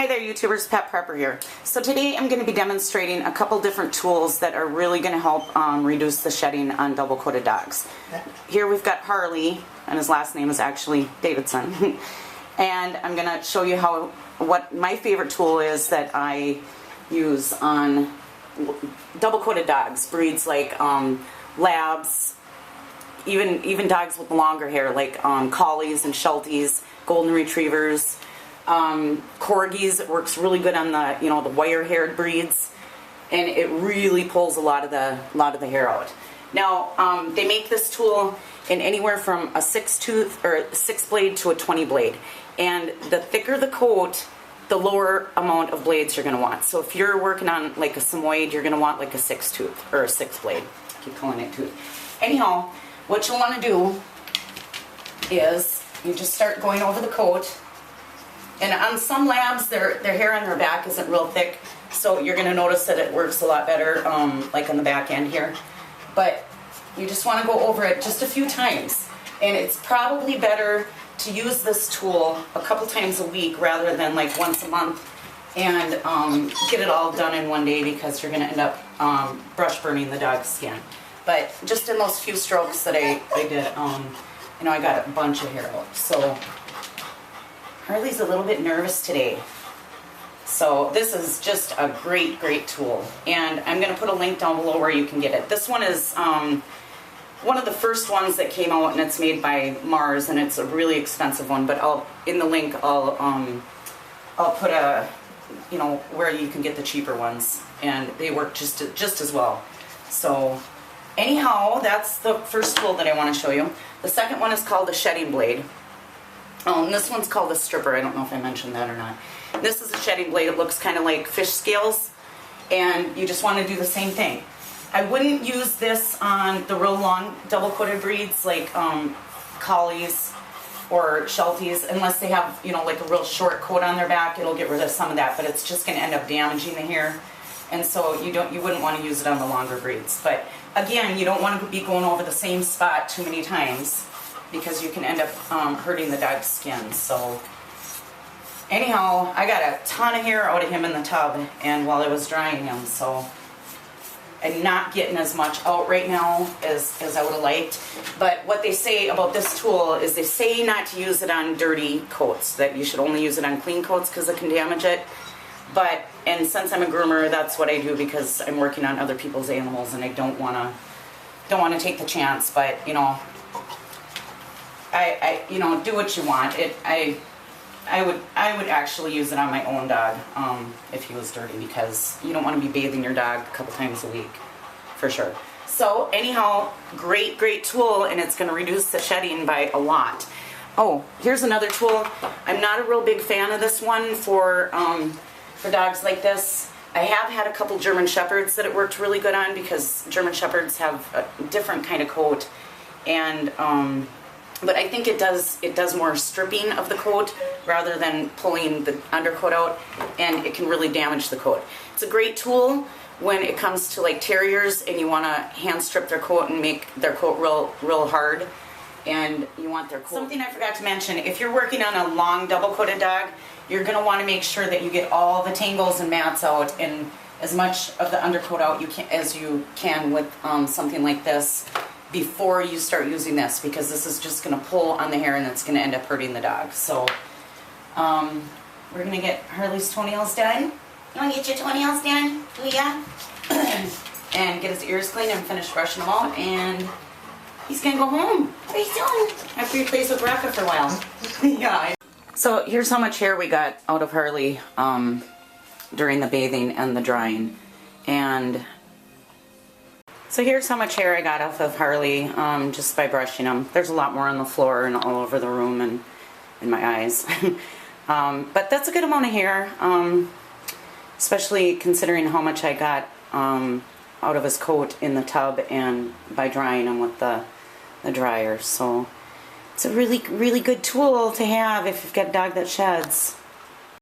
Hi there YouTubers, Pet Prepper here. So today I'm going to be demonstrating a couple different tools that are really going to help reduce the shedding on double-coated dogs. Here we've got Harley, and his last name is actually Davidson. And I'm going to show you what my favorite tool is that I use on double-coated dogs, breeds like Labs, even dogs with longer hair like Collies and Shelties, Golden Retrievers. Corgis, it works really good on the the wire-haired breeds, and it really pulls a lot of the hair out. Now they make this tool in anywhere from a 6-tooth or 6-blade to a 20-blade, and the thicker the coat, the lower amount of blades you're going to want. So if you're working on like a Samoyed, you're going to want like a 6-tooth or a 6-blade. I keep calling it tooth. Anyhow, what you'll want to do is you just start going over the coat. And on some Labs, their hair on their back isn't real thick, so you're going to notice that it works a lot better, like on the back end here. But you just want to go over it just a few times. And it's probably better to use this tool a couple times a week rather than like once a month and get it all done in one day, because you're going to end up brush burning the dog's skin. But just in those few strokes that I did, I got a bunch of hair out. So Harley's a little bit nervous today. So this is just a great tool. And I'm going to put a link down below where you can get it. This one is one of the first ones that came out, and it's made by Mars, and it's a really expensive one. But in the link I'll put a where you can get the cheaper ones, and they work just as well. So anyhow, that's the first tool that I want to show you. The second one is called a shedding blade. And this one's called a stripper. I don't know if I mentioned that or not. This is a shedding blade. It looks kind of like fish scales, and you just want to do the same thing. I wouldn't use this on the real long double-coated breeds like Collies or Shelties, unless they have like a real short coat on their back. It'll get rid of some of that, but it's just going to end up damaging the hair, and so you wouldn't want to use it on the longer breeds. But again, you don't want to be going over the same spot too many times, because you can end up hurting the dog's skin. So anyhow, I got a ton of hair out of him in the tub and while I was drying him, so I'm not getting as much out right now as I would have liked. But what they say about this tool is they say not to use it on dirty coats, that you should only use it on clean coats because it can damage it. And since I'm a groomer, that's what I do, because I'm working on other people's animals and I don't want to take the chance. But I do what you want. I would actually use it on my own dog if he was dirty, because you don't want to be bathing your dog a couple times a week, for sure. So anyhow, great tool, and it's going to reduce the shedding by a lot. Oh, here's another tool. I'm not a real big fan of this one for dogs like this. I have had a couple German Shepherds that it worked really good on, because German Shepherds have a different kind of coat, and but I think it does more stripping of the coat rather than pulling the undercoat out, and it can really damage the coat. It's a great tool when it comes to like terriers and you want to hand strip their coat and make their coat real hard, and you want their coat. Something I forgot to mention, if you're working on a long double-coated dog, you're going to want to make sure that you get all the tangles and mats out and as much of the undercoat out as you can with something like this before you start using this, because this is just going to pull on the hair and it's going to end up hurting the dog. So we're going to get Harley's toenails done. You want to get your toenails done? Oh yeah? And get his ears clean and finish brushing them out, and he's going to go home. What are you doing? After he plays with Rocka for a while. Yeah. So here's how much hair we got out of Harley during the bathing and the drying. And so here's how much hair I got off of Harley just by brushing him. There's a lot more on the floor and all over the room and in my eyes. But that's a good amount of hair, especially considering how much I got out of his coat in the tub and by drying him with the dryer. So it's a really good tool to have if you've got a dog that sheds.